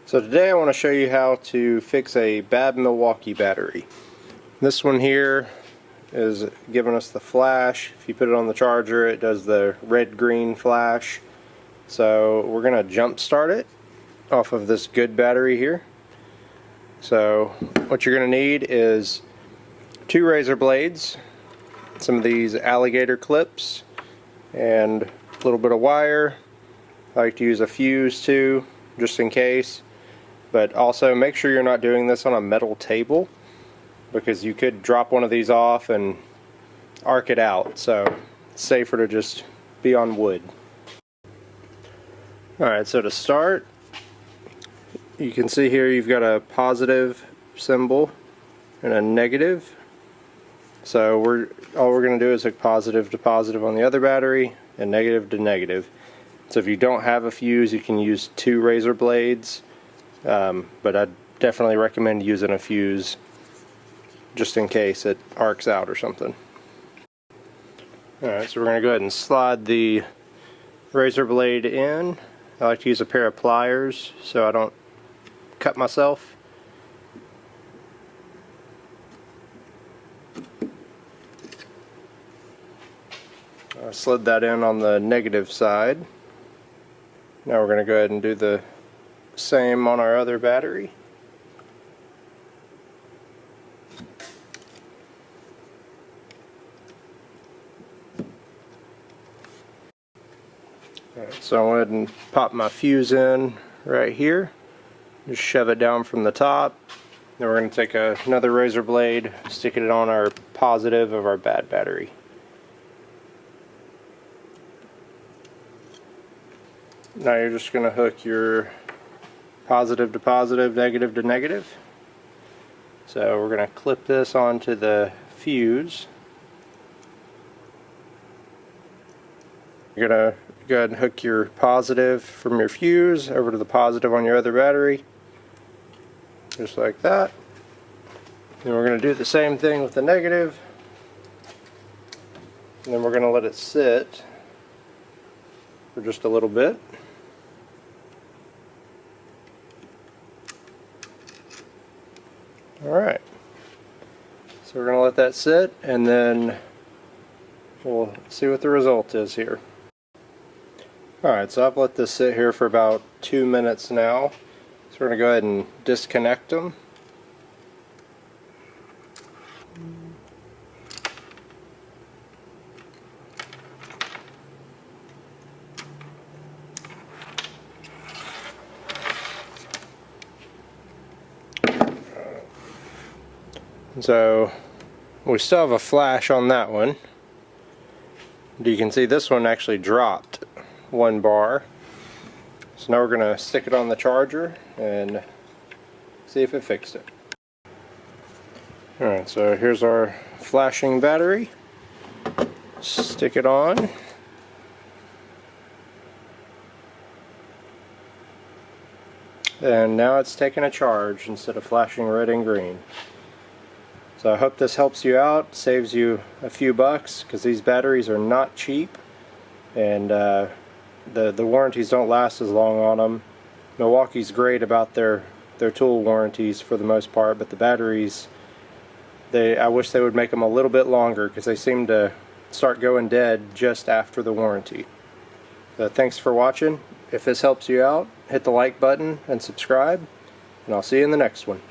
So today I want to show you how to fix a bad Milwaukee battery. This one here is giving us the flash. If you put it on the charger, it does the red-green flash. So we're going to jump start it off of this good battery here. So what you're going to need is 2 razor blades, some of these alligator clips, and a little bit of wire. I like to use a fuse too, just in case. But also make sure you're not doing this on a metal table, because you could drop one of these off and arc it out, so it's safer to just be on wood. Alright, so to start, you can see here you've got a positive symbol and a negative. So all we're going to do is hook positive to positive on the other battery and negative to negative. So if you don't have a fuse, you can use 2 razor blades, but I'd definitely recommend using a fuse just in case it arcs out or something. Alright, so we're going to go ahead and slide the razor blade in. I like to use a pair of pliers so I don't cut myself. I slid that in on the negative side. Now we're going to go ahead and do the same on our other battery. Alright, so I'll go ahead and pop my fuse in right here. Just shove it down from the top. Then we're going to take another razor blade, stick it on our positive of our bad battery. Now you're just going to hook your positive to positive, negative to negative. So we're going to clip this onto the fuse. You're going to go ahead and hook your positive from your fuse over to the positive on your other battery. Just like that. Then we're going to do the same thing with the negative. And then we're going to let it sit for just a little bit. Alright, so we're going to let that sit and then we'll see what the result is here. Alright, so I've let this sit here for about 2 minutes now. So we're going to go ahead and disconnect them. So we still have a flash on that one. You can see this one actually dropped 1 bar. So now we're going to stick it on the charger and see if it fixed it. Alright, so here's our flashing battery. Stick it on. And now it's taking a charge instead of flashing red and green. So I hope this helps you out, saves you a few bucks, because these batteries are not cheap, and the warranties don't last as long on them. Milwaukee's great about their tool warranties for the most part, but the batteries, I wish they would make them a little bit longer, because they seem to start going dead just after the warranty. So thanks for watching. If this helps you out, hit the like button and subscribe, and I'll see you in the next one.